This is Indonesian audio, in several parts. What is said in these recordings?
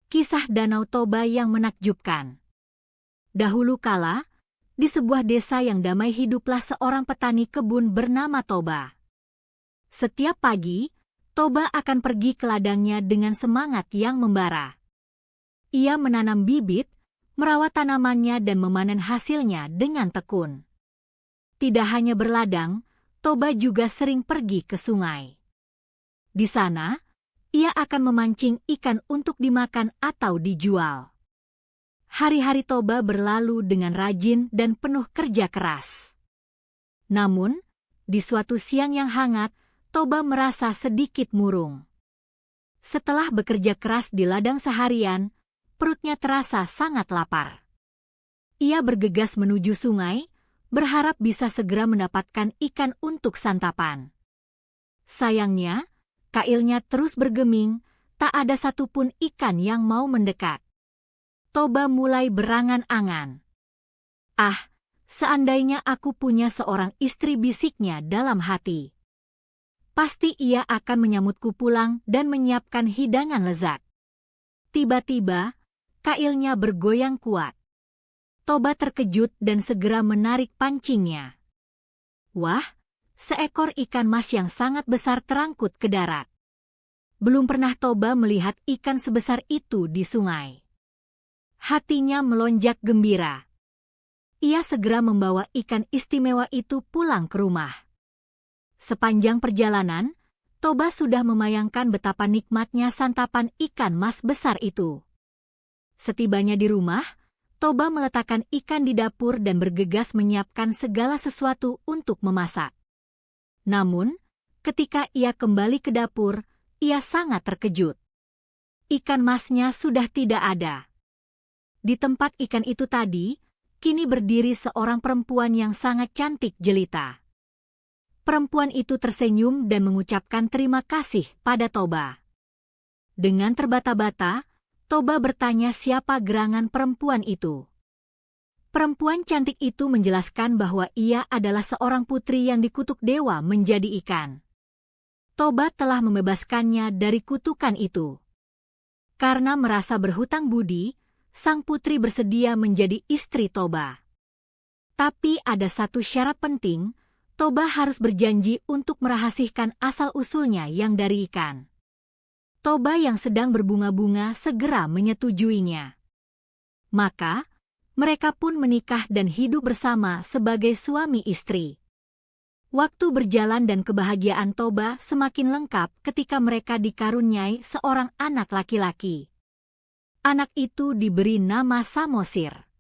Kisah Danau Toba yang menakjubkan. Dahulu kala, di sebuah desa yang damai hiduplah seorang petani kebun bernama Toba. Setiap pagi, Toba akan pergi ke ladangnya dengan semangat yang membara. Ia menanam bibit, merawat tanamannya dan memanen hasilnya dengan tekun. Tidak hanya berladang, Toba juga sering pergi ke sungai. Di sana, ia akan memancing ikan untuk dimakan atau dijual. Hari-hari Toba berlalu dengan rajin dan penuh kerja keras. Namun, di suatu siang yang hangat, Toba merasa sedikit murung. Setelah bekerja keras di ladang seharian, perutnya terasa sangat lapar. Ia bergegas menuju sungai, berharap bisa segera mendapatkan ikan untuk santapan. Sayangnya, kailnya terus bergeming, tak ada satupun ikan yang mau mendekat. Toba mulai berangan-angan. "Ah, seandainya aku punya seorang istri," bisiknya dalam hati. "Pasti ia akan menyambutku pulang dan menyiapkan hidangan lezat." Tiba-tiba, kailnya bergoyang kuat. Toba terkejut dan segera menarik pancingnya. Wah! Seekor ikan mas yang sangat besar terangkut ke darat. Belum pernah Toba melihat ikan sebesar itu di sungai. Hatinya melonjak gembira. Ia segera membawa ikan istimewa itu pulang ke rumah. Sepanjang perjalanan, Toba sudah memayangkan betapa nikmatnya santapan ikan mas besar itu. Setibanya di rumah, Toba meletakkan ikan di dapur dan bergegas menyiapkan segala sesuatu untuk memasak. Namun, ketika ia kembali ke dapur, ia sangat terkejut. Ikan masnya sudah tidak ada. Di tempat ikan itu tadi, kini berdiri seorang perempuan yang sangat cantik jelita. Perempuan itu tersenyum dan mengucapkan terima kasih pada Toba. Dengan terbata-bata, Toba bertanya siapa gerangan perempuan itu. Perempuan cantik itu menjelaskan bahwa ia adalah seorang putri yang dikutuk dewa menjadi ikan. Toba telah membebaskannya dari kutukan itu. Karena merasa berhutang budi, sang putri bersedia menjadi istri Toba. Tapi ada satu syarat penting, Toba harus berjanji untuk merahasiakan asal-usulnya yang dari ikan. Toba yang sedang berbunga-bunga segera menyetujuinya. Maka, mereka pun menikah dan hidup bersama sebagai suami istri. Waktu berjalan dan kebahagiaan Toba semakin lengkap ketika mereka dikaruniai seorang anak laki-laki. Anak itu diberi nama Samosir.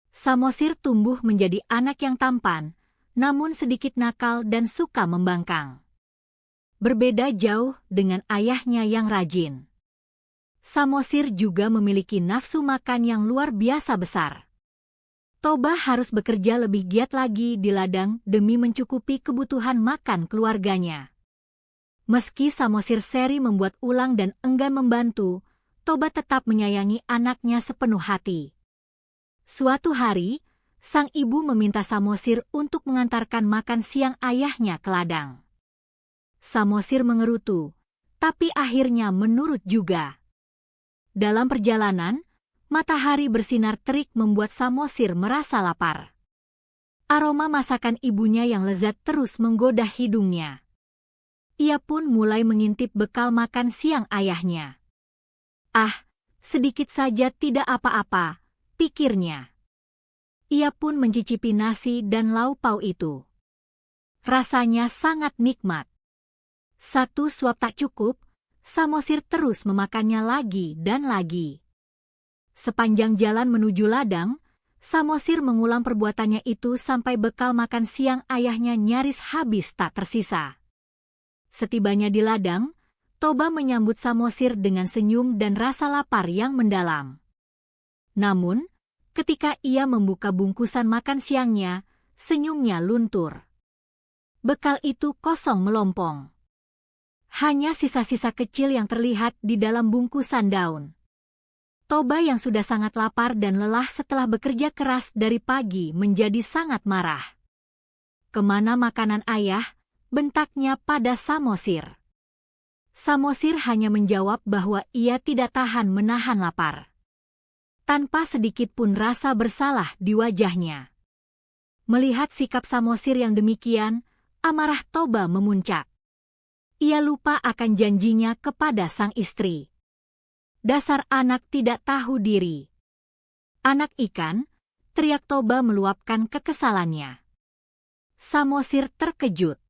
Samosir tumbuh menjadi anak yang tampan, namun sedikit nakal dan suka membangkang. Berbeda jauh dengan ayahnya yang rajin. Samosir juga memiliki nafsu makan yang luar biasa besar. Toba harus bekerja lebih giat lagi di ladang demi mencukupi kebutuhan makan keluarganya. Meski Samosir seri membuat ulang dan enggan membantu, Toba tetap menyayangi anaknya sepenuh hati. Suatu hari, sang ibu meminta Samosir untuk mengantarkan makan siang ayahnya ke ladang. Samosir mengerutu, tapi akhirnya menurut juga. Dalam perjalanan, matahari bersinar terik membuat Samosir merasa lapar. Aroma masakan ibunya yang lezat terus menggoda hidungnya. Ia pun mulai mengintip bekal makan siang ayahnya. "Ah, sedikit saja tidak apa-apa," pikirnya. Ia pun mencicipi nasi dan lauk pauk itu. Rasanya sangat nikmat. Satu suap tak cukup, Samosir terus memakannya lagi dan lagi. Sepanjang jalan menuju ladang, Samosir mengulang perbuatannya itu sampai bekal makan siang ayahnya nyaris habis tak tersisa. Setibanya di ladang, Toba menyambut Samosir dengan senyum dan rasa lapar yang mendalam. Namun, ketika ia membuka bungkusan makan siangnya, senyumnya luntur. Bekal itu kosong melompong. Hanya sisa-sisa kecil yang terlihat di dalam bungkusan daun. Toba yang sudah sangat lapar dan lelah setelah bekerja keras dari pagi menjadi sangat marah. "Kemana makanan ayah?" bentaknya pada Samosir. Samosir hanya menjawab bahwa ia tidak tahan menahan lapar. Tanpa sedikit pun rasa bersalah di wajahnya. Melihat sikap Samosir yang demikian, amarah Toba memuncak. Ia lupa akan janjinya kepada sang istri. Dasar anak tidak tahu diri. Anak ikan, teriak Toba meluapkan kekesalannya. Samosir terkejut.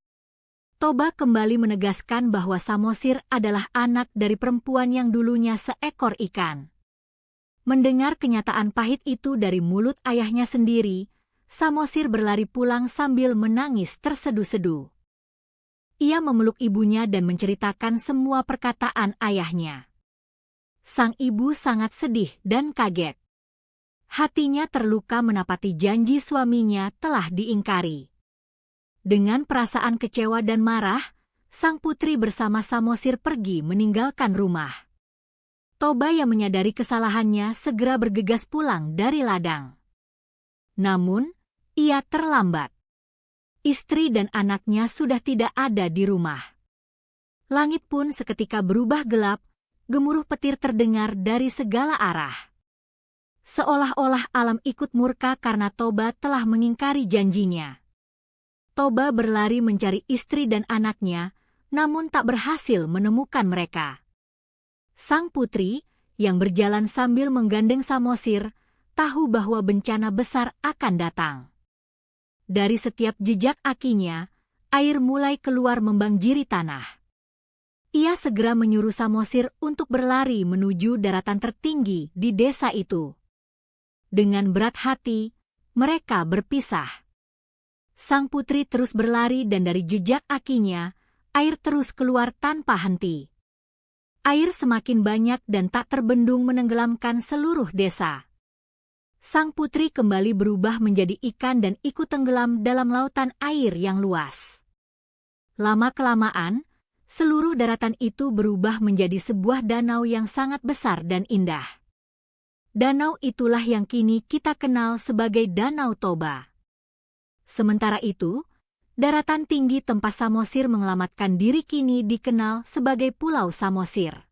Toba kembali menegaskan bahwa Samosir adalah anak dari perempuan yang dulunya seekor ikan. Mendengar kenyataan pahit itu dari mulut ayahnya sendiri, Samosir berlari pulang sambil menangis tersedu-sedu. Ia memeluk ibunya dan menceritakan semua perkataan ayahnya. Sang ibu sangat sedih dan kaget. Hatinya terluka menapati janji suaminya telah diingkari. Dengan perasaan kecewa dan marah, sang putri bersama Samosir pergi meninggalkan rumah. Toba yang menyadari kesalahannya segera bergegas pulang dari ladang. Namun, ia terlambat. Istri dan anaknya sudah tidak ada di rumah. Langit pun seketika berubah gelap, gemuruh petir terdengar dari segala arah. Seolah-olah alam ikut murka karena Toba telah mengingkari janjinya. Toba berlari mencari istri dan anaknya, namun tak berhasil menemukan mereka. Sang putri, yang berjalan sambil menggandeng Samosir, tahu bahwa bencana besar akan datang. Dari setiap jejak kakinya, air mulai keluar membanjiri tanah. Ia segera menyuruh Samosir untuk berlari menuju daratan tertinggi di desa itu. Dengan berat hati, mereka berpisah. Sang putri terus berlari dan dari jejak kakinya, air terus keluar tanpa henti. Air semakin banyak dan tak terbendung menenggelamkan seluruh desa. Sang putri kembali berubah menjadi ikan dan ikut tenggelam dalam lautan air yang luas. Lama-kelamaan, seluruh daratan itu berubah menjadi sebuah danau yang sangat besar dan indah. Danau itulah yang kini kita kenal sebagai Danau Toba. Sementara itu, daratan tinggi tempat Samosir menyelamatkan diri kini dikenal sebagai Pulau Samosir.